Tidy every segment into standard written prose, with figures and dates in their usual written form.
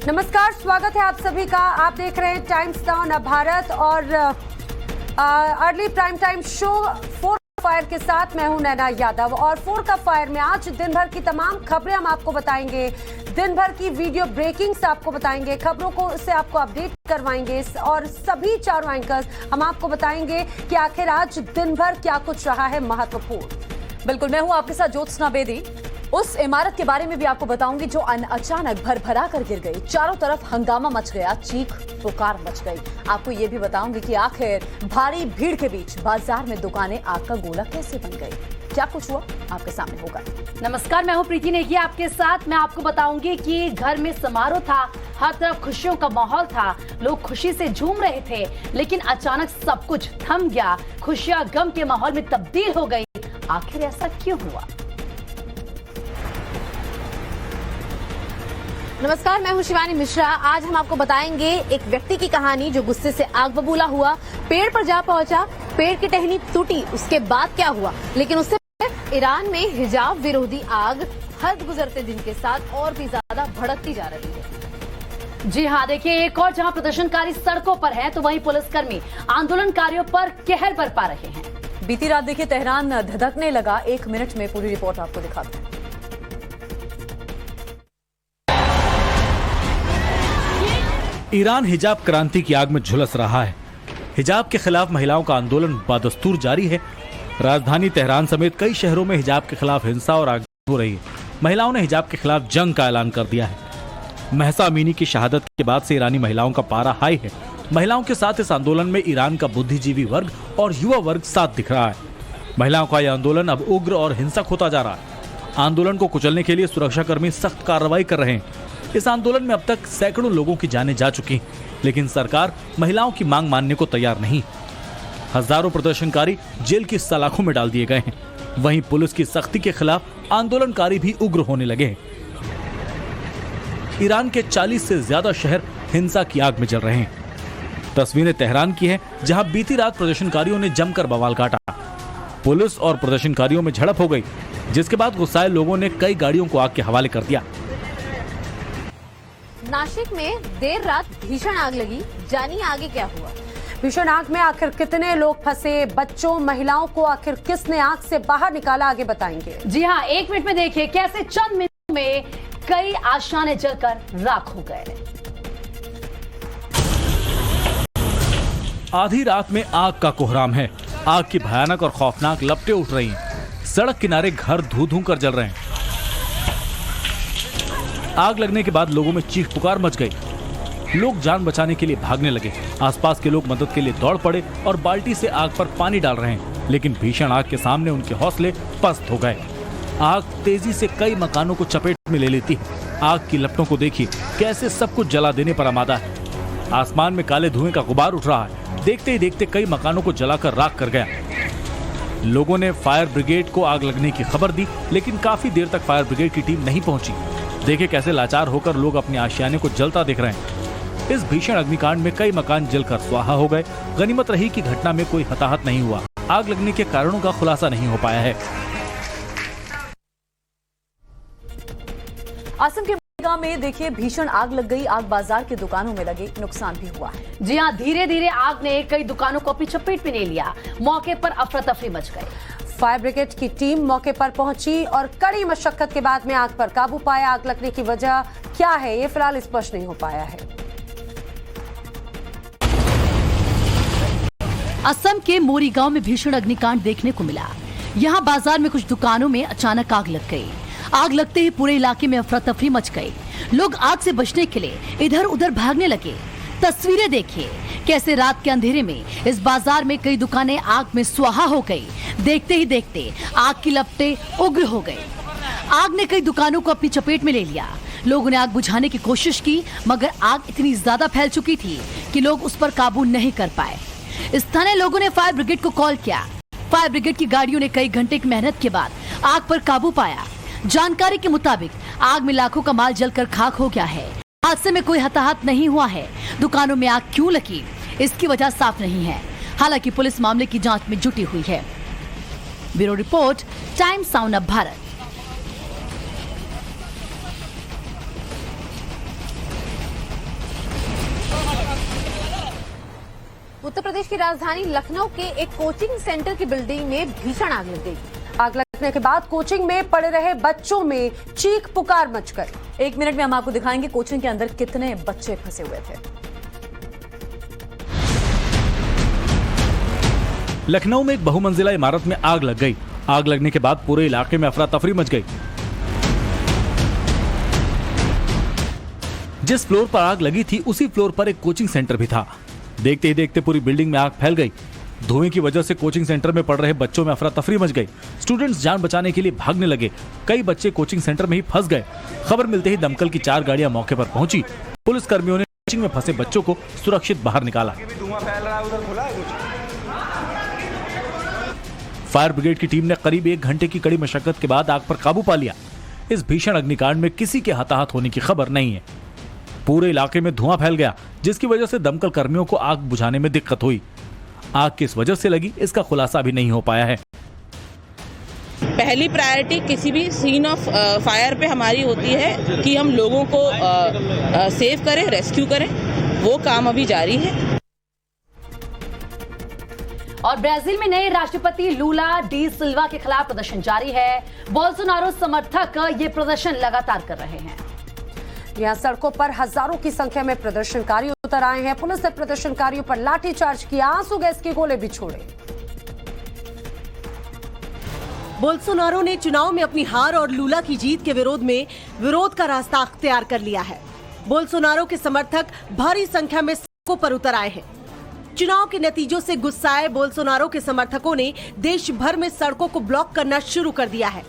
नमस्कार, स्वागत है आप सभी का। आप देख रहे हैं टाइम्स नाउ अब भारत और early prime time show 4 fire के साथ मैं हूं नैना यादव। और 4 का फायर में आज दिन भर की तमाम खबरें हम आपको बताएंगे, दिन भर की वीडियो ब्रेकिंग्स आपको बताएंगे, खबरों को से आपको अपडेट करवाएंगे और सभी चारों एंकर्स हम आपको बताएंगे कि आखिर आज दिन भर क्या कुछ रहा है महत्वपूर्ण। बिल्कुल, मैं हूं आपके साथ ज्योत्सना बेदी। उस इमारत के बारे में भी आपको बताऊंगी जो अचानक भरभरा कर गिर गई। चारों तरफ हंगामा मच गया, चीख पुकार मच गई। आपको ये भी बताऊंगी कि आखिर भारी भीड़ के बीच बाजार में दुकानें आग का गोला कैसे बन गई। क्या कुछ हुआ आपके सामने होगा। नमस्कार, मैं हूं प्रीति नेगी आपके साथ। मैं आपको बताऊंगी कि घर में समारोह था, हर तरफ खुशियों का माहौल था, लोग खुशी से झूम रहे थे, लेकिन अचानक सब कुछ थम गया। खुशियां गम के माहौल में तब्दील हो गई। आखिर ऐसा क्यों हुआ? नमस्कार, मैं हूं शिवानी मिश्रा। आज हम आपको बताएंगे एक व्यक्ति की कहानी जो गुस्से से आग बबूला हुआ, पेड़ पर जा पहुंचा, पेड़ की टहनी टूटी, उसके बाद क्या हुआ। लेकिन उससे पहले ईरान में हिजाब विरोधी आग हद गुजरते दिन के साथ और भी ज्यादा भड़कती जा रही है। जी हाँ, देखिए, एक और जहां प्रदर्शनकारी सड़कों पर हैं, तो वहीं पुलिसकर्मी आंदोलनकारियों पर कहर बरपा रहे हैं। बीती रात देखिए तेहरान धधकने लगा। 1 मिनट में पूरी रिपोर्ट आपको दिखाते हैं। ईरान हिजाब क्रांति की आग में झुलस रहा है। हिजाब के खिलाफ महिलाओं का आंदोलन बदस्तूर जारी है। राजधानी तेहरान समेत कई शहरों में हिजाब के खिलाफ हिंसा और आग हो रही है। महिलाओं ने हिजाब के खिलाफ जंग का ऐलान कर दिया है। महसा अमीनी की शहादत के बाद से ईरानी महिलाओं का पारा हाई है। महिलाओं के साथ इस आंदोलन में ईरान का बुद्धिजीवी वर्ग और युवा वर्ग साथ दिख रहा है। महिलाओं का यह आंदोलन अब उग्र और हिंसक होता जा रहा है। आंदोलन को कुचलने के लिए सुरक्षाकर्मी सख्त कार्रवाई कर रहे हैं। इस आंदोलन में अब तक सैकड़ों लोगों की जानें जा चुकी, लेकिन सरकार महिलाओं की मांग मानने को तैयार नहीं। हजारों प्रदर्शनकारी जेल की सलाखों में डाल दिए गए हैं। वहीं पुलिस की सख्ती के खिलाफ आंदोलनकारी भी उग्र होने लगे हैं। ईरान के 40 से ज्यादा शहर हिंसा की आग में जल रहे हैं। तस्वीरें तेहरान की हैं, जहां बीती रात प्रदर्शनकारियों ने जमकर बवाल काटा। पुलिस और प्रदर्शनकारियों में झड़प हो गई, जिसके बाद गुस्साए लोगों ने कई गाड़ियों को आग के हवाले कर दिया। नासिक में देर रात भीषण आग लगी, जानिए आगे क्या हुआ। भीषण आग में आखिर कितने लोग फंसे, बच्चों महिलाओं को आखिर किसने आग से बाहर निकाला, आगे बताएंगे। जी हाँ, 1 मिनट में देखिए कैसे चंद मिनटों में कई आशाएं जलकर राख हो गए। आधी रात में आग का कोहराम है। आग की भयानक और खौफनाक लपटें उठ रही हैं। सड़क किनारे घर धू धू कर जल रहे हैं। आग लगने के बाद लोगों में चीख पुकार मच गई। लोग जान बचाने के लिए भागने लगे। आसपास के लोग मदद के लिए दौड़ पड़े और बाल्टी से आग पर पानी डाल रहे हैं, लेकिन भीषण आग के सामने उनके हौसले पस्त हो गए। आग तेजी से कई मकानों को चपेट में ले लेती है। आग की लपटों को देखिए, कैसे सब कुछ जला देने पर आमादा है। आसमान में काले धुएं का गुबार उठ रहा है। देखते ही देखते कई मकानों को जलाकर राख कर गया। लोगों ने फायर ब्रिगेड को आग लगने की खबर दी, लेकिन काफी देर तक फायर ब्रिगेड की टीम नहीं पहुंची। देखिए कैसे लाचार होकर लोग अपने आशियाने को जलता देख रहे हैं। इस भीषण अग्निकांड में कई मकान जलकर स्वाहा हो गए। गनीमत रही कि घटना में कोई हताहत नहीं हुआ। आग लगने के कारणों का खुलासा नहीं हो पाया है। असम के गांव में देखिए भीषण आग लग गई। आग बाजार की दुकानों में लगी, नुकसान भी हुआ है। जी हाँ, धीरे धीरे आग ने कई दुकानों को अपनी चपेट में ले लिया। मौके पर अफरा तफरी मच गई। फायर ब्रिगेड की टीम मौके पर पहुंची और कड़ी मशक्कत के बाद में आग पर काबू पाया। आग लगने की वजह क्या है, ये फिलहाल स्पष्ट नहीं हो पाया है। असम के मोरी गांव में भीषण अग्निकांड देखने को मिला। यहां बाजार में कुछ दुकानों में अचानक आग लग गई। आग लगते ही पूरे इलाके में अफरा तफरी मच गई। लोग आग से बचने के लिए इधर उधर भागने लगे। तस्वीरें देखिए कैसे रात के अंधेरे में इस बाजार में कई दुकानें आग में स्वाहा हो गई। देखते ही देखते आग की लपटें उग्र हो गई। आग ने कई दुकानों को अपनी चपेट में ले लिया। लोगों ने आग बुझाने की कोशिश की, मगर आग इतनी ज्यादा फैल चुकी थी कि लोग उस पर काबू नहीं कर पाए। स्थानीय लोगों ने फायर ब्रिगेड को कॉल किया। फायर ब्रिगेड की गाड़ियों ने कई घंटे की मेहनत के बाद आग पर काबू पाया। जानकारी के मुताबिक आग में लाखों का माल जलकर खाक हो गया है। हादसे में कोई हताहत नहीं हुआ है। दुकानों में आग क्यों लगी, इसकी वजह साफ नहीं है। हालांकि पुलिस मामले की जांच में जुटी हुई है। Bureau report, Times Now Bharat. Uttar Pradesh की राजधानी लखनऊ के एक कोचिंग सेंटर की बिल्डिंग में भीषण आग लग गई। आग लगने के बाद कोचिंग में पढ़ रहे बच्चों में चीख पुकार मच गई। 1 मिनट में हम आपको दिखाएंगे कोचिंग के अंदर कितने बच्चे फंसे हुए थे। लखनऊ में एक बहुमंजिला इमारत में आग लग गई। आग लगने के बाद पूरे इलाके में अफरा तफरी मच गई। जिस फ्लोर पर आग लगी थी उसी फ्लोर पर एक कोचिंग सेंटर भी था। देखते ही देखते पूरी बिल्डिंग में आग फैल गई। धुएं की वजह से कोचिंग सेंटर में पढ़ रहे बच्चों में अफरा तफरी मच गई। स्टूडेंट्स जान बचाने के लिए भागने लगे। कई बच्चे कोचिंग सेंटर में ही फंस गए। खबर मिलते ही दमकल की 4 गाड़ियां मौके पर पहुंची। पुलिस कर्मियों ने कोचिंग में फंसे बच्चों को सुरक्षित बाहर निकाला। फायर ब्रिगेड की टीम ने करीब 1 घंटे की कड़ी मशक्कत के बाद आग पर काबू पा लिया। इस भीषण अग्निकांड में किसी के हताहत होने की खबर नहीं है। पूरे इलाके में धुआं फैल गया, जिसकी वजह से दमकल कर्मियों को आग बुझाने में दिक्कत हुई। आग किस वजह से लगी, इसका खुलासा भी नहीं हो पाया है। पहली प्रायोरिटी किसी भी सीन ऑफ फायर पे हमारी होती है कि हम लोगों को सेव करें, रेस्क्यू करें। वो काम अभी जारी है। और ब्राजील में नए राष्ट्रपति लूला डी सिल्वा के खिलाफ प्रदर्शन जारी है। बोल्सोनारो समर्थक ये प्रदर्शन लगातार कर रहे हैं। यहाँ सड़कों पर हजारों की संख्या में प्रदर्शनकारी उतर आए हैं। पुलिस ने प्रदर्शनकारियों पर लाठीचार्ज किया, आंसू गैस के गोले भी छोड़े। बोल्सोनारो ने चुनाव में अपनी हार और लूला की जीत के विरोध का रास्ता अख्तियार कर लिया है। बोल्सोनारो के समर्थक भारी संख्या में सड़कों पर उतर आए हैं। चुनाव के नतीजों से गुस्साए बोल्सोनारो के समर्थकों ने देश भर में सड़कों को ब्लॉक करना शुरू कर दिया है।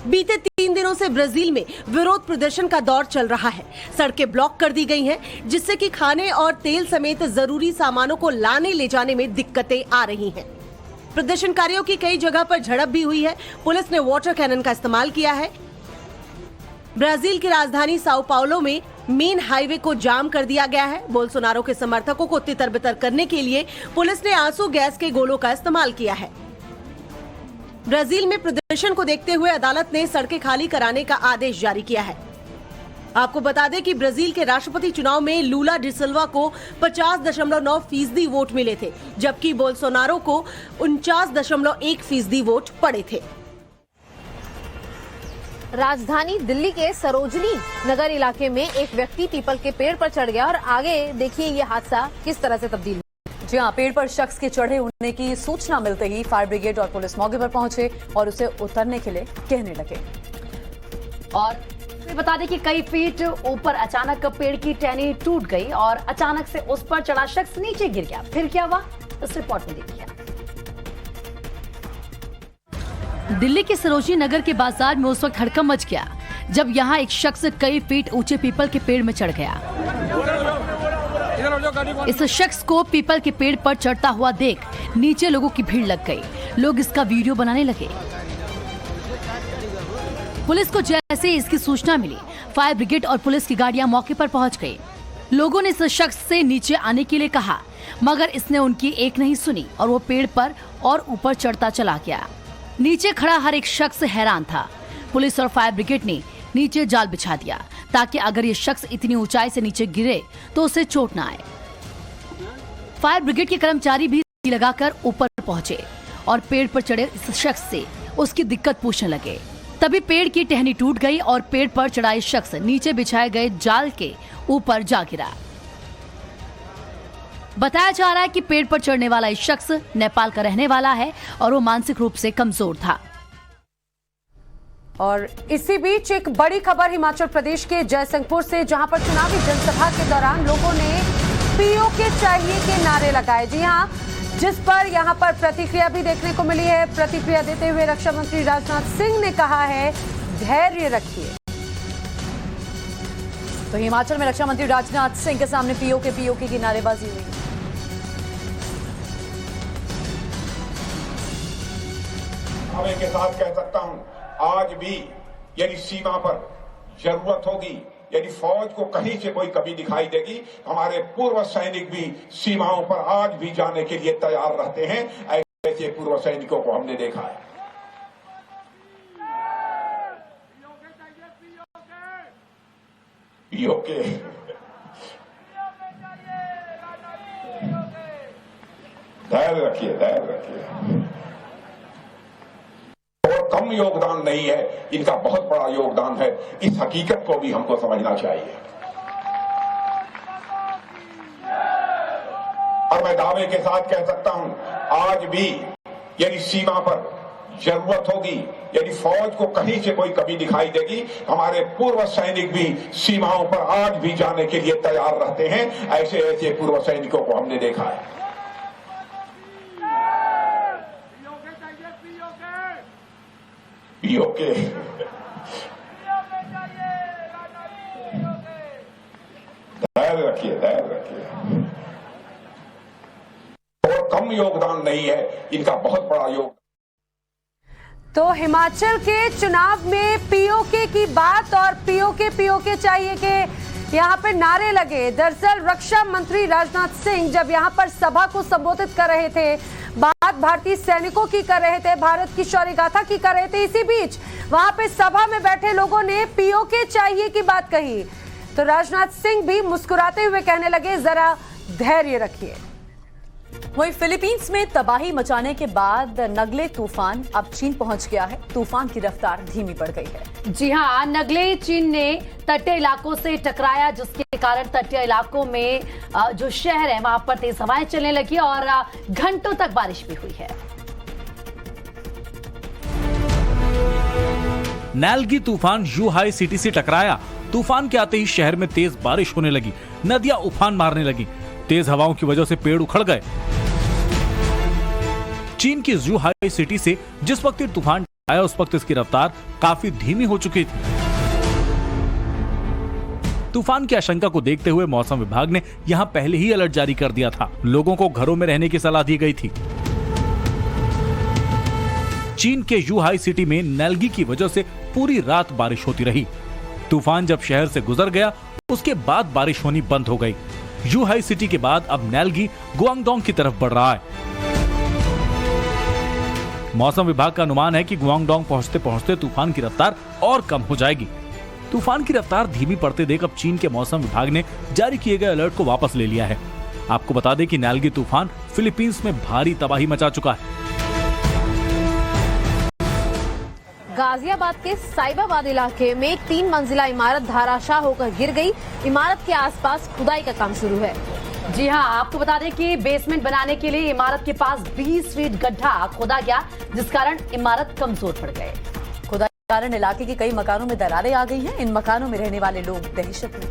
बीते 3 दिनों से ब्राजील में विरोध प्रदर्शन का दौर चल रहा है। सड़कें ब्लॉक कर दी गई हैं, जिससे कि खाने और तेल समेत जरूरी सामानों को लाने ले जाने में दिक्कतें आ रही हैं। प्रदर्शनकारियों की कई जगह पर झड़प भी हुई है। पुलिस ने वाटर कैनन का इस्तेमाल किया है। ब्राजील की राजधानी साओ पाउलो में मेन हाईवे को जाम कर दिया गया है। बोल्सोनारो के समर्थकों को तितर-बितर करने के लिए पुलिस ने आंसू गैस के गोलों का इस्तेमाल किया है। ब्राजील में प्रदर्शन को देखते हुए अदालत ने सड़कें खाली कराने का आदेश जारी किया है। आपको बता दें कि ब्राजील के राष्ट्रपति चुनाव में लूला डी सिल्वा को 50.9% वोट मिले थे, जबकि बोल्सोनारो को 49.1% वोट पड़े थे। राजधानी दिल्ली के सरोजनी नगर इलाके में एक व्यक्ति पीपल के पेड़ पर चढ़ गया और आगे देखिए ये हादसा किस तरह से तब्दील। जी हाँ, पेड़ पर शख्स के चढ़े होने की सूचना मिलते ही फायर ब्रिगेड और पुलिस मौके पर पहुंचे और उसे उतरने के लिए कहने लगे। और बता दें कि कई फीट ऊपर अचानक पेड़ की टहनी टूट गई और अचानक से उस पर चढ़ा शख्स नीचे गिर गया। फिर क्या हुआ, इस रिपोर्ट में देखिए। दिल्ली के सरोजनी नगर के बाजार में उस वक्त हड़कंप मच गया जब यहाँ एक शख्स कई फीट ऊंचे पीपल के पेड़ में चढ़ गया। इस शख्स को पीपल के पेड़ पर चढ़ता हुआ देख नीचे लोगों की भीड़ लग गई। लोग इसका वीडियो बनाने लगे। पुलिस को जैसे इसकी सूचना मिली, फायर ब्रिगेड और पुलिस की गाड़ियां मौके पर पहुंच गई। लोगों ने इस शख्स से नीचे आने के लिए कहा, मगर इसने उनकी एक नहीं सुनी और वो पेड़ पर और ऊपर चढ़ता चला गया। नीचे खड़ा हर एक शख्स हैरान था। पुलिस और फायर ब्रिगेड ने नीचे जाल बिछा दिया ताकि अगर ये शख्स इतनी ऊंचाई से नीचे गिरे तो उसे चोट न आए। फायर ब्रिगेड के कर्मचारी भी लगाकर ऊपर पहुंचे और पेड़ पर चढ़े इस शख्स से उसकी दिक्कत पूछने लगे। तभी पेड़ की टहनी टूट गई और पेड़ पर चढ़ाए शख्स नीचे बिछाए गए जाल के ऊपर जा गिरा। बताया जा रहा है कि पेड़ पर चढ़ने वाला इस शख्स नेपाल का रहने वाला है और वो मानसिक रूप से कमजोर था। और इसी बीच एक बड़ी खबर हिमाचल प्रदेश के जयसिंहपुर से, जहां पर चुनावी जनसभा के दौरान लोगों ने पीओके चाहिए के नारे लगाए। जी हां, जिस पर यहां पर प्रतिक्रिया भी देखने को मिली है। प्रतिक्रिया देते हुए रक्षा मंत्री राजनाथ सिंह ने कहा है, धैर्य रखिए। तो हिमाचल में रक्षा मंत्री राजनाथ सिंह के सामने पीओके की नारेबाजी हुई। हमें के साथ कह सकता हूं, आज भी यदि सीमा पर जरूरत होगी, यदि फौज को कहीं से कोई कमी दिखाई देगी, हमारे पूर्व सैनिक भी सीमाओं पर आज भी जाने के लिए तैयार रहते हैं। ऐसे पूर्व सैनिकों को हमने देखा है। पीओके धैर्य रखिए, धैर्य रखिए। और कम योगदान नहीं है, इनका बहुत बड़ा योगदान है। इस हकीकत को भी हमको समझना चाहिए। और मैं दावे के साथ कह सकता हूं, आज भी यदि सीमा पर जरूरत होगी, यदि फौज को कहीं से कोई कमी दिखाई देगी, हमारे पूर्व सैनिक भी सीमाओं पर आज भी जाने के लिए तैयार रहते हैं। ऐसे ऐसे पूर्व सैनिकों को हमने देखा है। पीओके धैर्य रखिए, धैर्य रखिए। और कम योगदान नहीं है, इनका बहुत बड़ा योगदान। तो हिमाचल के चुनाव में पीओके की बात और पीओके चाहिए कि यहाँ पर नारे लगे। दरअसल रक्षा मंत्री राजनाथ सिंह जब यहाँ पर सभा को संबोधित कर रहे थे, बात भारतीय सैनिकों की कर रहे थे, भारत की शौर्य गाथा की कर रहे थे, इसी बीच वहां पे सभा में बैठे लोगों ने पीओके चाहिए की बात कही। तो राजनाथ सिंह भी मुस्कुराते हुए कहने लगे, जरा धैर्य रखिए। वहीं फिलीपींस में तबाही मचाने के बाद नगले तूफान अब चीन पहुंच गया है। तूफान की रफ्तार धीमी पड़ गई है। जी हां, नगले चीन ने तटीय इलाकों से टकराया, जिसके कारण तटीय इलाकों में जो शहर है वहां पर तेज हवाएं चलने लगी और घंटों तक बारिश भी हुई है। नैल्गी तूफान यूहाई सिटी से टकराया। तूफान के आते ही शहर में तेज बारिश होने लगी, नदियां उफान मारने लगी, तेज हवाओं की वजह से पेड़ उखड़ गए। चीन की यूहाई सिटी से जिस वक्त ये तूफान आया, उस वक्त इसकी रफ्तार काफी धीमी हो चुकी थी। तूफान की आशंका को देखते हुए मौसम विभाग ने यहां पहले ही अलर्ट जारी कर दिया था। लोगों को घरों में रहने की सलाह दी गई थी। चीन के यूहाई सिटी में नैल्गी की वजह से पूरी रात बारिश होती रही। तूफान जब शहर से गुजर गया, उसके बाद बारिश होनी बंद हो गई। यूहाई सिटी के बाद अब नैल्गी गुआंगडोंग की तरफ बढ़ रहा है। मौसम विभाग का अनुमान है कि गुआंगडोंग पहुंचते पहुंचते तूफान की रफ्तार और कम हो जाएगी। तूफान की रफ्तार धीमी पड़ते देख अब चीन के मौसम विभाग ने जारी किए गए अलर्ट को वापस ले लिया है। आपको बता दें कि नैल्गी तूफान फिलीपींस में भारी तबाही मचा चुका है। गाजियाबाद के साइबाबाद इलाके में एक 3 मंजिला इमारत धाराशाह होकर गिर गई। इमारत के आसपास खुदाई का काम शुरू है। जी हां, आपको बता दें कि बेसमेंट बनाने के लिए इमारत के पास 20 फीट गड्ढा खोदा गया, जिस कारण इमारत कमजोर पड़ गए। खुदाई के कारण इलाके के कई मकानों में दरारें आ गई हैं। इन मकानों में रहने वाले लोग दहशत में।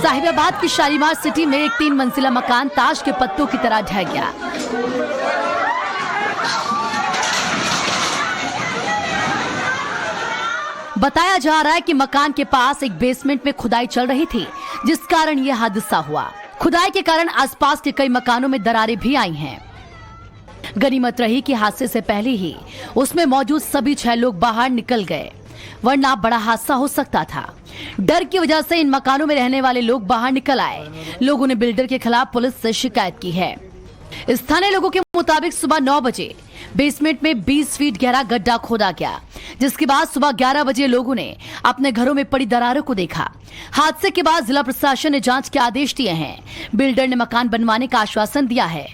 साहिबाबाद की शालीमार सिटी में एक 3 मंजिला मकान ताश के पत्तों की तरह ढह गया। बताया जा रहा है कि मकान के पास एक बेसमेंट में खुदाई चल रही थी, जिस कारण यह हादसा हुआ। खुदाई के कारण आसपास के कई मकानों में दरारें भी आई हैं। गनीमत रही कि हादसे से पहले ही उसमें मौजूद सभी 6 लोग बाहर निकल गए, वरना बड़ा हादसा हो सकता था। डर की वजह से इन मकानों में रहने वाले लोग बाहर निकल आए। लोगों ने बिल्डर के खिलाफ पुलिस से शिकायत की है। स्थानीय लोगों के मुताबिक सुबह 9 बजे बेसमेंट में 20 फीट गहरा गड्ढा खोदा गया, जिसके बाद सुबह 11 बजे लोगों ने अपने घरों में पड़ी दरारों को देखा। हादसे के बाद जिला प्रशासन ने जांच के आदेश दिए हैं। बिल्डर ने मकान बनवाने का आश्वासन दिया है।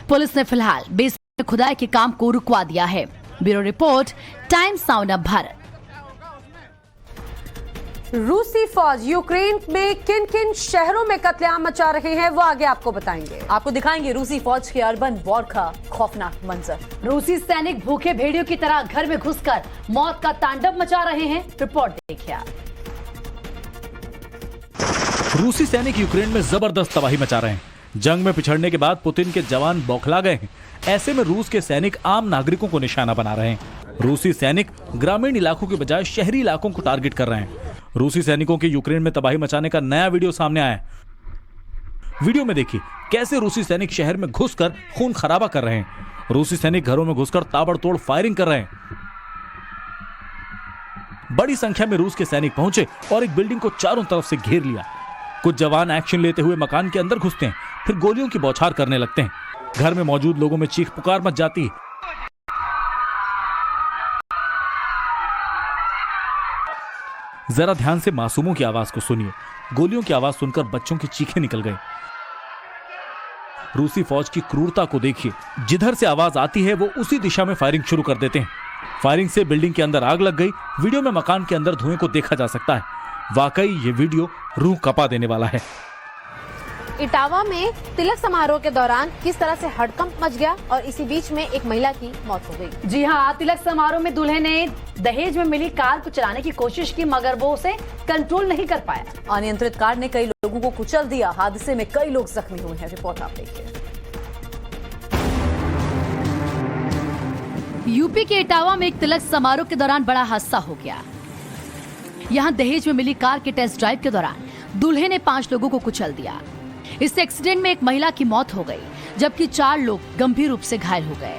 पुलिस ने फिलहाल बेसमेंट में खुदाई के काम को रुकवा दिया है। ब्यूरो रिपोर्ट, टाइम्स नाउ अब भारत। रूसी फौज यूक्रेन में किन किन शहरों में कत्लेआम मचा रहे हैं, वो आगे आपको बताएंगे। आपको दिखाएंगे रूसी फौज के अर्बन वॉर का खौफनाक मंजर। रूसी सैनिक भूखे भेड़ियों की तरह घर में घुसकर मौत का तांडव मचा रहे हैं। रिपोर्ट देखिए आप। रूसी सैनिक यूक्रेन में जबरदस्त तबाही मचा रहे हैं। जंग में पिछड़ने के बाद पुतिन के जवान बौखला गए हैं। ऐसे में रूस के सैनिक आम नागरिकों को निशाना बना रहे हैं। रूसी सैनिक ग्रामीण इलाकों के बजाय शहरी इलाकों को टारगेट कर रहे हैं। रूसी सैनिकों के यूक्रेन में तबाही मचाने का नया वीडियो सामने आया है। वीडियो में देखिए कैसे रूसी सैनिक शहर में घुसकर खून खराबा कर रहे हैं। रूसी सैनिक घरों में घुसकर ताबड़तोड़ फायरिंग कर रहे हैं। बड़ी संख्या में रूस के सैनिक पहुंचे और एक बिल्डिंग को चारों तरफ से घेर लिया। कुछ जवान एक्शन लेते हुए मकान के अंदर घुसते हैं, फिर गोलियों की बौछार करने लगते हैं। घर में मौजूद लोगों में चीख पुकार मच जाती है। जरा ध्यान से मासूमों की आवाज को सुनिए। गोलियों की आवाज सुनकर बच्चों की चीखें निकल गई। रूसी फौज की क्रूरता को देखिए। जिधर से आवाज आती है वो उसी दिशा में फायरिंग शुरू कर देते हैं। फायरिंग से बिल्डिंग के अंदर आग लग गई। वीडियो में मकान के अंदर धुएं को देखा जा सकता है। वाकई ये वीडियो रूह कपा देने वाला है। इटावा में तिलक समारोह के दौरान किस तरह से हड़कंप मच गया और इसी बीच में एक महिला की मौत हो गई। जी हाँ, तिलक समारोह में दूल्हे ने दहेज में मिली कार को चलाने की कोशिश की, मगर वो उसे कंट्रोल नहीं कर पाया। अनियंत्रित कार ने कई लोगों को कुचल दिया। हादसे में कई लोग जख्मी हुए हैं। रिपोर्ट आप देखिए। यूपी के इटावा में एक तिलक समारोह के दौरान बड़ा हादसा हो गया। यहाँ दहेज में मिली कार के टेस्ट ड्राइव के दौरान दूल्हे ने 5 लोगों को कुचल दिया। इस एक्सीडेंट में एक महिला की मौत हो गई, जबकि 4 लोग गंभीर रूप से घायल हो गए।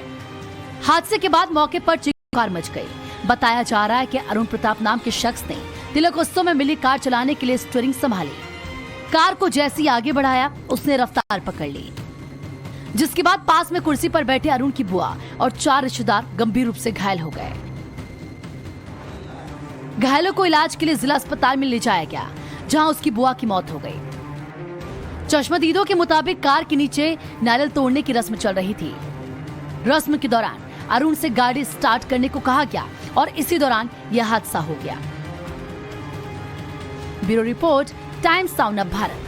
हादसे के बाद मौके पर चीख-पुकार मच गई। बताया जा रहा है कि अरुण प्रताप नाम के शख्स ने तिलकोत्सव में मिली कार चलाने के लिए स्टीयरिंग संभाली। कार को जैसे ही आगे बढ़ाया, उसने रफ्तार पकड़ ली, जिसके बाद पास में कुर्सी पर बैठे अरुण की बुआ और 4 रिश्तेदार गंभीर रूप से घायल हो गए। घायलों को इलाज के लिए जिला अस्पताल में ले जाया गया, जहां उसकी बुआ की मौत हो गई। चश्मदीदों के मुताबिक कार के नीचे नारियल तोड़ने की रस्म चल रही थी। रस्म के दौरान अरुण से गाड़ी स्टार्ट करने को कहा गया और इसी दौरान यह हादसा हो गया। ब्यूरो रिपोर्ट, टाइम्स नाउ अब भारत।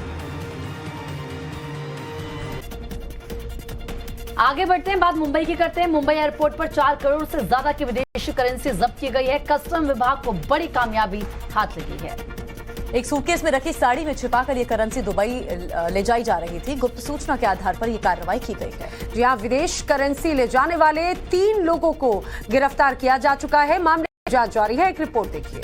आगे बढ़ते हैं, बात मुंबई की करते हैं। मुंबई एयरपोर्ट पर 4 करोड़ से ज्यादा की विदेशी करेंसी जब्त की गई है। कस्टम विभाग को बड़ी कामयाबी हाथ लगी है। एक सूटकेस में रखी साड़ी में छिपाकर ये करेंसी दुबई ले जाई जा रही थी। गुप्त सूचना के आधार पर यह कार्रवाई की गई है। जी हाँ, विदेश करेंसी ले जाने वाले 3 लोगों को गिरफ्तार किया जा चुका है। मामले की जांच जारी है। एक रिपोर्ट देखिए।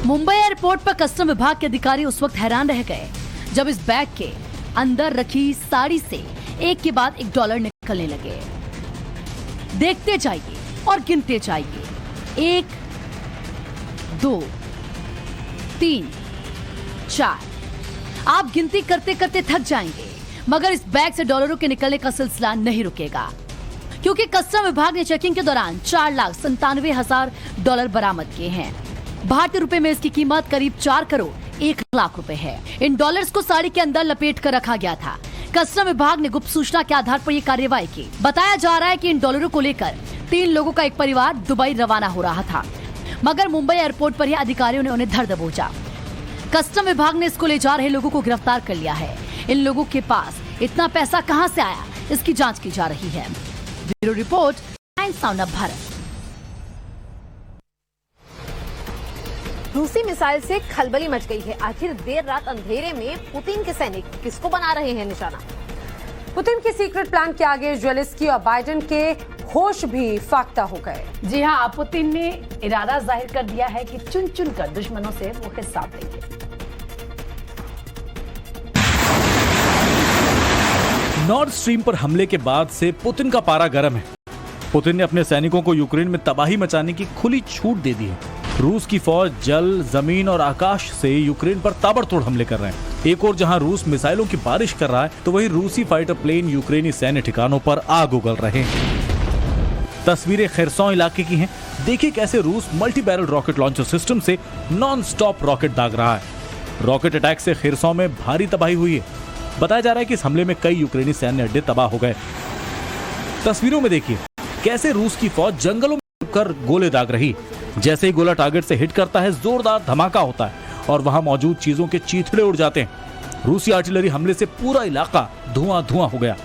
मुंबई एयरपोर्ट पर कस्टम विभाग के अधिकारी उस वक्त हैरान रह गए जब इस बैग के अंदर रखी साड़ी से एक के बाद एक डॉलर निकलने लगे। देखते जाइए और गिनते जाइए। 1, 2, 3, 4। आप गिनती करते करते थक जाएंगे, मगर इस बैग से डॉलरों के निकलने का सिलसिला नहीं रुकेगा, क्योंकि कस्टम विभाग ने चेकिंग के दौरान 4,97,000 डॉलर बरामद किए हैं। भारतीय रुपए में इसकी कीमत करीब 4 करोड़ 1 लाख रुपए है। इन डॉलर्स को साड़ी के अंदर लपेट कर रखा गया था। कस्टम विभाग ने गुप्त सूचना के आधार पर यह कार्रवाई की। बताया जा रहा है कि इन डॉलरों को लेकर 3 लोगों का एक परिवार दुबई रवाना हो रहा था, मगर मुंबई एयरपोर्ट पर ही अधिकारियों ने उन्हें धर दबोचा। कस्टम विभाग ने इसको ले जा रहे लोगों को गिरफ्तार कर लिया है। इन लोगों के पास इतना पैसा कहां से आया, इसकी जांच की जा रही है। Bureau report, Times Now Bharat. रूसी मिसाइल से खलबली मच गई है। आखिर देर रात अंधेरे में पुतिन के सैनिक किसको बना रहे हैं निशाना? पुतिन के सीक्रेट प्लान के आगे जेलेंस्की और बाइडेन के होश भी फाख्ता हो गए। जी हाँ, पुतिन ने इरादा जाहिर कर दिया है कि चुन चुन कर दुश्मनों से वो हिसाब लेंगे। नॉर्थ स्ट्रीम पर हमले के बाद से पुतिन का पारा गर्म है। पुतिन ने अपने सैनिकों को यूक्रेन में तबाही मचाने की खुली छूट दे दी है। रूस की फौज जल, जमीन और आकाश से यूक्रेन पर ताबड़तोड़ हमले कर रहे हैं। एक और जहां रूस मिसाइलों की बारिश कर रहा है, तो वहीं रूसी फाइटर प्लेन यूक्रेनी सैन्य ठिकानों पर आग उगल रहे हैं। तस्वीरें खेरसौं इलाके की हैं। देखिए कैसे रूस multi barrel rocket launcher system से नॉन स्टॉप रॉकेट दाग रहा है। रॉकेट अटैक से खेरसौं में भारी तबाही हुई है। बताया जा रहा है कि इस हमले में कई यूक्रेनी सैन्य अड्डे तबाह हो गए। तस्वीरों में देखिए कैसे रूस की फौज जंगलों में कर गोले दाग रही। जैसे ही गोला टारगेट से हिट करता है, जोरदार धमाका होता है और वहां मौजूद चीजों के चीथड़े उड़ जाते हैं। रूसी आर्टिलरी हमले से पूरा इलाका धुआं धुआं हो गया।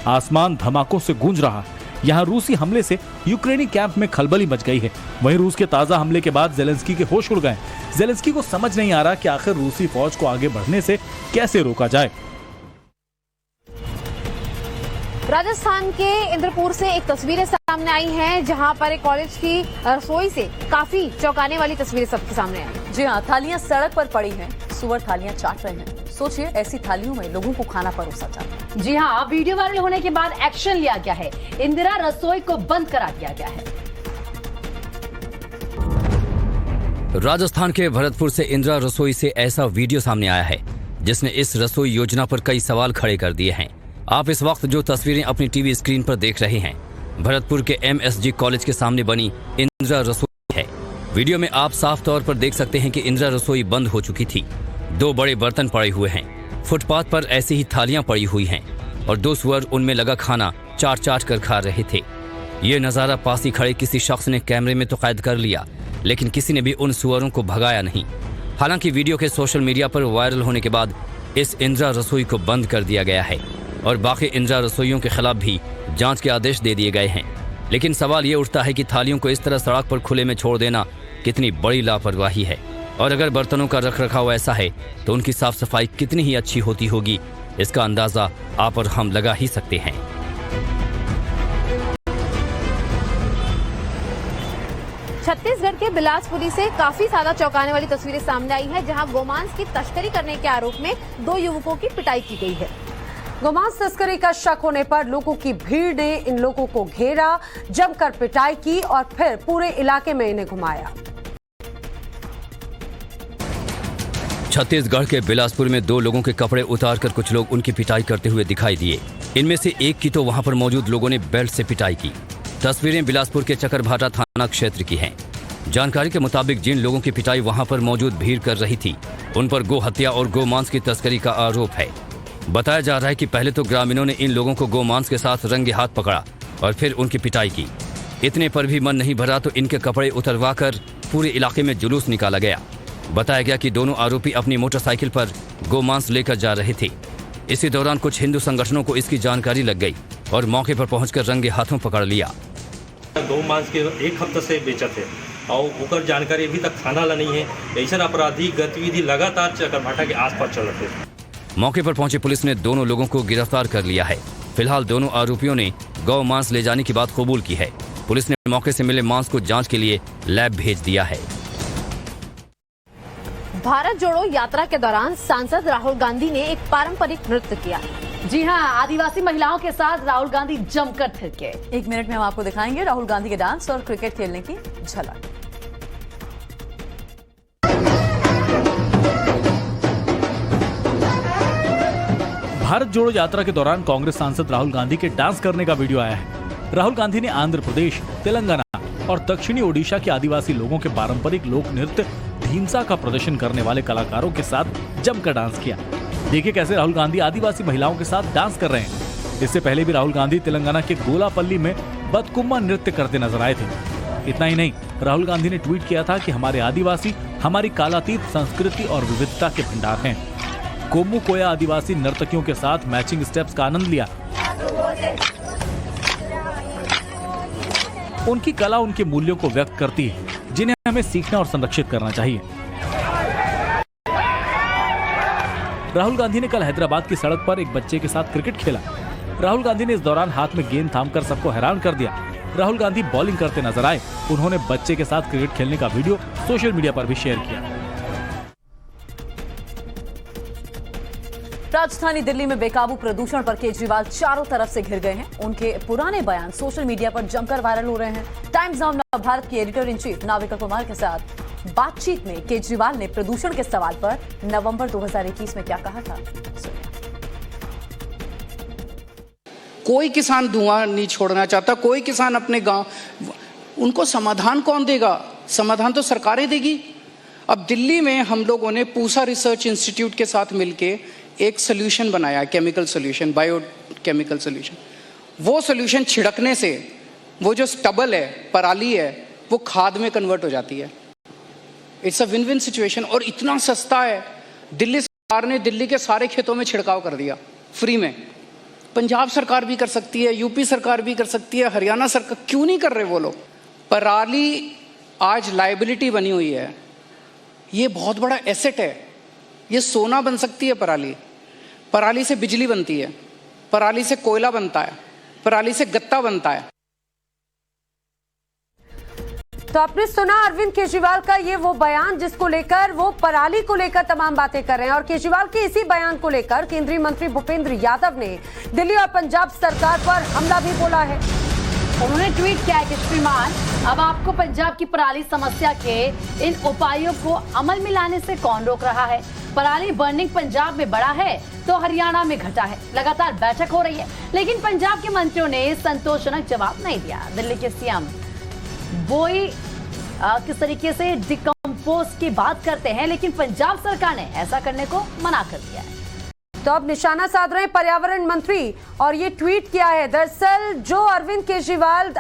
आसमान धमाकों से गूंज रहा है। यहाँ रूसी हमले से यूक्रेनी कैंप में खलबली मच गई है। वहीं रूस के ताजा हमले के बाद जेलेंस्की के होश उड़ गए। जेलेंस्की को समझ नहीं आ रहा कि आखिर रूसी फौज को आगे बढ़ने से कैसे रोका जाए। राजस्थान के इंद्रपुर से एक तस्वीरें सामने आई हैं, जहां पर एक कॉलेज की रसोई से काफी चौंकाने वाली तस्वीरें सबके सामने आई। जी हाँ, थालियां सड़क पर पड़ी हैं। सुअर थालियां चाट रहे हैं। सोचिए, ऐसी थालियों में लोगों को खाना परोसा जाता है। जी हाँ, वीडियो वायरल होने के बाद एक्शन लिया गया है। इंदिरा रसोई को बंद करा दिया गया है। राजस्थान के भरतपुर से इंदिरा रसोई से ऐसा वीडियो सामने आया है जिसने इस रसोई योजना पर कई सवाल खड़े कर दिए हैं। आप इस वक्त जो तस्वीरें अपनी टीवी स्क्रीन पर देख रहे हैं, भरतपुर के MSG कॉलेज के सामने बनी इंदिरा रसोई है। वीडियो में आप साफ तौर पर देख सकते हैं कि इंदिरा रसोई बंद हो चुकी थी। 2 बड़े बर्तन पड़े हुए हैं। फुटपाथ पर ऐसी ही थालियां पड़ी हुई हैं और 2 सुअर उनमें लगा खाना चाट कर खा रहे थे। ये नज़ारा पास ही खड़े किसी शख्स ने कैमरे में तो कैद कर लिया, लेकिन किसी ने भी उन सुअरों को भगाया नहीं। हालांकि वीडियो के सोशल मीडिया पर वायरल होने के बाद इस इंदिरा रसोई को बंद कर दिया गया है और बाकी इंदिरा रसोइयों के खिलाफ भी जांच के आदेश दे दिए गए हैं। लेकिन सवाल ये उठता है कि थालियों को इस तरह सड़क पर खुले में छोड़ देना कितनी बड़ी लापरवाही है, और अगर बर्तनों का रखरखाव ऐसा है तो उनकी साफ सफाई कितनी ही अच्छी होती होगी, इसका अंदाजा आप और हम लगा ही सकते हैं। छत्तीसगढ़ के बिलासपुरी से काफी ज्यादा चौंकाने वाली तस्वीरें सामने आई है, जहां गोमांस की तस्करी करने के आरोप में 2 युवकों की पिटाई की गई है। गोमांस तस्करी का शक होने पर लोगों की भीड़ ने इन लोगों को घेरा, जमकर पिटाई की और फिर पूरे इलाके में इन्हें घुमाया। छत्तीसगढ़ के बिलासपुर में 2 लोगों के कपड़े उतारकर कुछ लोग उनकी पिटाई करते हुए दिखाई दिए। इनमें से एक की तो वहां पर मौजूद लोगों ने बेल्ट से पिटाई की। तस्वीरें बिलासपुर के चकरभाटा थाना क्षेत्र की हैं। जानकारी के मुताबिक जिन लोगों की पिटाई वहां पर मौजूद भीड़ कर रही थी, उन पर गो हत्या और गोमांस की तस्करी का आरोप है। बताया जा रहा है कि पहले तो ग्रामीणों ने इन लोगों को गोमांस के साथ रंगे हाथ पकड़ा और फिर उनकी पिटाई की। इतने पर भी मन नहीं भरा तो इनके कपड़े उतरवाकर पूरे इलाके में जुलूस निकाला गया। बताया गया कि दोनों आरोपी अपनी मोटरसाइकिल पर गोमांस लेकर जा रहे थे। इसी दौरान कुछ हिंदू संगठनों को इसकी जानकारी लग गई और मौके पर पहुंचकर रंगे हाथों पकड़ लिया। गोमांस के 1 हफ्ता से बेचत है और ओकर जानकारी अभी तक थाना ला नहीं है। ऐसा आपराधिक गतिविधि लगातार चकरभाटा के आसपास चल रहे हैं। मौके पर पहुंची पुलिस ने दोनों लोगों को गिरफ्तार कर लिया है। फिलहाल दोनों आरोपियों ने गौ मांस ले जाने की बात कबूल की है। पुलिस ने मौके से मिले मांस को जांच के लिए लैब भेज दिया है। भारत जोड़ो यात्रा के दौरान सांसद राहुल गांधी ने एक पारंपरिक नृत्य किया। जी हां, आदिवासी महिलाओं के साथ राहुल गांधी जमकर थिरके। 1 मिनट में हम आपको दिखाएंगे राहुल गांधी के डांस और क्रिकेट खेलने की झलक। भारत जोड़ो यात्रा के दौरान कांग्रेस सांसद राहुल गांधी के डांस करने का वीडियो आया है। राहुल गांधी ने आंध्र प्रदेश, तेलंगाना और दक्षिणी ओडिशा के आदिवासी लोगों के पारंपरिक लोक नृत्य ढींसा का प्रदर्शन करने वाले कलाकारों के साथ जमकर डांस किया। देखिए कैसे राहुल गांधी आदिवासी महिलाओं के साथ डांस कर रहे हैं। इससे पहले भी राहुल गांधी तेलंगाना के गोलापल्ली में बतकुम्मा नृत्य करते नजर आए थे। इतना ही नहीं, राहुल गांधी ने ट्वीट किया था कि हमारे आदिवासी हमारी कालातीत संस्कृति और विविधता के भंडार हैं। कोमू कोया आदिवासी नर्तकियों के साथ मैचिंग स्टेप्स का आनंद लिया। उनकी कला उनके मूल्यों को व्यक्त करती है, जिन्हें हमें सीखना और संरक्षित करना चाहिए। राहुल गांधी ने कल हैदराबाद की सड़क पर एक बच्चे के साथ क्रिकेट खेला। राहुल गांधी ने इस दौरान हाथ में गेंद थामकर सबको हैरान कर दिया। राहुल गांधी बॉलिंग करते नजर आए। उन्होंने बच्चे के साथ क्रिकेट खेलने का वीडियो सोशल मीडिया पर भी शेयर किया। राजधानी दिल्ली में बेकाबू प्रदूषण पर केजरीवाल चारों तरफ से घिर गए हैं। उनके पुराने बयान सोशल मीडिया पर जमकर वायरल हो रहे हैं। टाइम्स नाउ भारत की editor in chief Navika Kumar के साथ बातचीत में केजरीवाल ने प्रदूषण के सवाल पर नवंबर 2021 में क्या कहा था। कोई किसान धुआं नहीं छोड़ना चाहता, कोई किसान अपने गांव, उनको समाधान कौन देगा? समाधान तो सरकारें देगी। अब दिल्ली में हम लोगों ने पूसा रिसर्च इंस्टीट्यूट के साथ मिलके एक सोल्यूशन बनाया, केमिकल सोल्यूशन, बायोकेमिकल सोल्यूशन। वो सोल्यूशन छिड़कने से वो जो स्टबल है, पराली है, वो खाद में कन्वर्ट हो जाती है। It's a win win situation और इतना सस्ता है। दिल्ली सरकार ने दिल्ली के सारे खेतों में छिड़काव कर दिया फ्री में। पंजाब सरकार भी कर सकती है, यूपी सरकार भी कर सकती है, हरियाणा सरकार क्यों नहीं कर रहे वो लोग? पराली आज लायबिलिटी बनी हुई है। ये बहुत बड़ा एसेट है। ये सोना बन सकती है पराली। पराली से बिजली बनती है, पराली से कोयला बनता है, पराली से गत्ता बनता है। तो आपने सुना अरविंद केजरीवाल का ये वो बयान जिसको लेकर वो पराली को लेकर तमाम बातें कर रहे हैं। और केजरीवाल के इसी बयान को लेकर केंद्रीय मंत्री भूपेंद्र यादव ने दिल्ली और पंजाब सरकार पर हमला भी बोला है। उन्होंने ट्वीट किया है कि श्रीमान, अब आपको पंजाब की पराली समस्या के इन उपायों को अमल में लाने से कौन रोक रहा है? पराली बर्निंग पंजाब में बढ़ा है तो हरियाणा में घटा है। लगातार बैठक हो रही है, लेकिन पंजाब के मंत्रियों ने संतोषजनक जवाब नहीं दिया। दिल्ली के सीएम वही किस तरीके से डिकम्पोज की बात करते हैं, लेकिन पंजाब सरकार ने ऐसा करने को मना कर दिया है। तो अब निशाना साध रहे हैं पर्यावरण मंत्री और ये ट्वीट किया है। दरअसल जो अरविंद केजरीवाल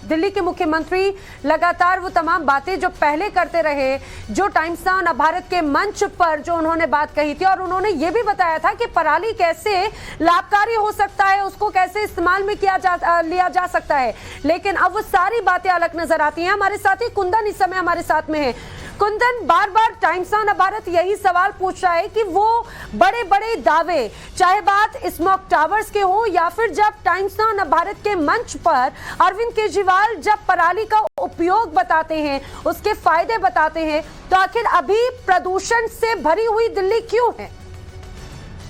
दिल्ली के मुख्यमंत्री लगातार वो तमाम बातें जो पहले करते रहे, जो टाइम्स नाउ नव भारत के मंच पर जो उन्होंने बात कही थी और उन्होंने ये भी बताया था कि पराली कैसे लाभकारी हो सकता है, उसको कैसे इस्तेमाल में लिया जा सकता है, लेकिन अब वो सारी बातें अलग नजर आती हैं। हमारे साथी कुंदन इस समय हमारे साथ में है। कुंदन, बार बार टाइम्स नाउ नव भारत यही सवाल पूछ रहा है कि वो बड़े बड़े दावे, चाहे बात स्मोक टावर्स के हो या फिर जब टाइम्स नाउ नव भारत के मंच पर अरविंद केजरीवाल जब पराली का उपयोग बताते हैं, उसके फायदे बताते हैं, तो आखिर अभी प्रदूषण से भरी हुई दिल्ली क्यों है?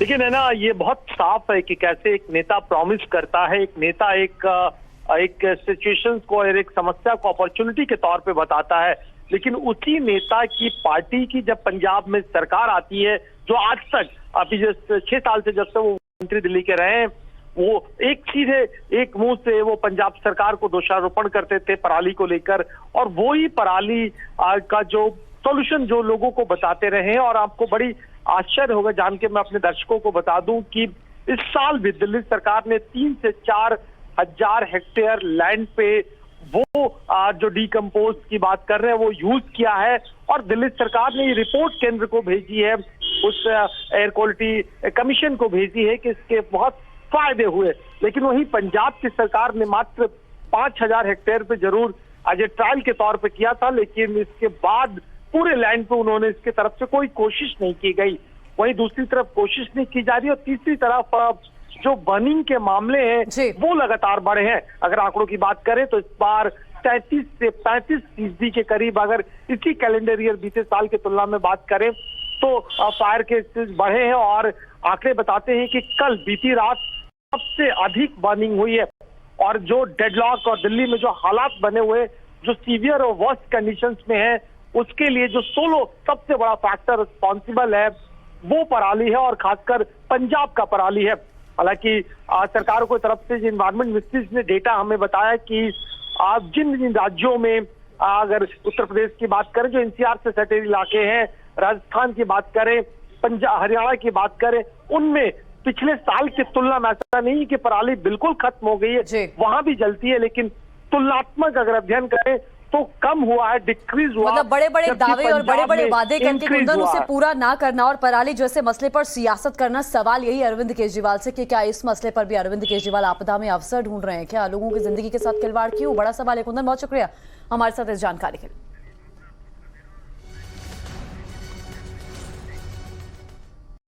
लेकिन है ना, ये बहुत साफ है कि कैसे एक नेता प्रॉमिस करता है, एक नेता एक सिचुएशंस को और एक समस्या को अपॉर्चुनिटी के तौर पे बताता है, लेकिन उसी नेता की पार्टी की जब पंजाब में सरकार आती है, जो आज तक अभी 6 साल से जब से वो मंत्री दिल्ली के रहे हैं, वो एक सीधे एक मुंह से वो पंजाब सरकार को दोषारोपण करते थे पराली को लेकर, और वो ही पराली का जो सॉल्यूशन जो लोगों को बताते रहे। और आपको बड़ी आश्चर्य होगा जान के, मैं अपने दर्शकों को बता दूं कि इस साल भी दिल्ली सरकार ने 3 से 4 हजार हेक्टेयर लैंड पे वो जो डिकम्पोज की बात कर रहे हैं वो यूज किया है, और दिल्ली सरकार ने ये रिपोर्ट केंद्र को भेजी है, उस एयर क्वालिटी कमीशन को भेजी है कि इसके बहुत फायदे हुए। लेकिन वही पंजाब की सरकार ने मात्र 5000 हेक्टेयर पे जरूर आज ट्रायल के तौर पे किया था, लेकिन इसके बाद पूरे लैंड पे उन्होंने इसके तरफ से कोई कोशिश नहीं की गई। वहीं दूसरी तरफ कोशिश नहीं की जा रही, और तीसरी तरफ जो बर्निंग के मामले हैं वो लगातार बढ़े हैं। अगर आंकड़ों की बात करें तो इस बार 33 से 35% के करीब, अगर इसी कैलेंडर ईयर बीते साल की तुलना में बात करें तो फायर केसेस बढ़े हैं, और आंकड़े बताते हैं कि कल बीती रात सबसे अधिक बर्निंग हुई है। और जो डेडलॉक और दिल्ली में जो हालात बने हुए, जो सीवियर और वर्स्ट कंडीशंस में है, उसके लिए जो सबसे बड़ा फैक्टर रिस्पॉन्सिबल है वो पराली है, और खासकर पंजाब का पराली है। हालांकि सरकारों की तरफ से एनवायरमेंट मिनिस्ट्रीज ने डेटा हमें बताया कि जिन राज्यों में, अगर उत्तर प्रदेश की बात करें जो एनसीआर से सटे इलाके हैं, राजस्थान की बात करें, हरियाणा की बात करें, उनमें पिछले साल की तुलना में ऐसा नहीं कि पराली बिल्कुल खत्म हो गई है, वहां भी जलती है, लेकिन तुलनात्मक अगर अध्ययन करें तो कम हुआ है, डिक्रीज हुआ। मतलब बड़े बड़े दावे और बड़े बड़े वादे करके कुंदन उसे पूरा ना करना और पराली जैसे मसले पर सियासत करना, सवाल यही अरविंद केजरीवाल से कि क्या इस मसले पर भी अरविंद केजरीवाल आपदा में अवसर ढूंढ रहे हैं? क्या लोगों की जिंदगी के साथ खिलवाड़ क्यों? बड़ा सवाल है। कुंदन, बहुत शुक्रिया हमारे साथ इस जानकारी के लिए।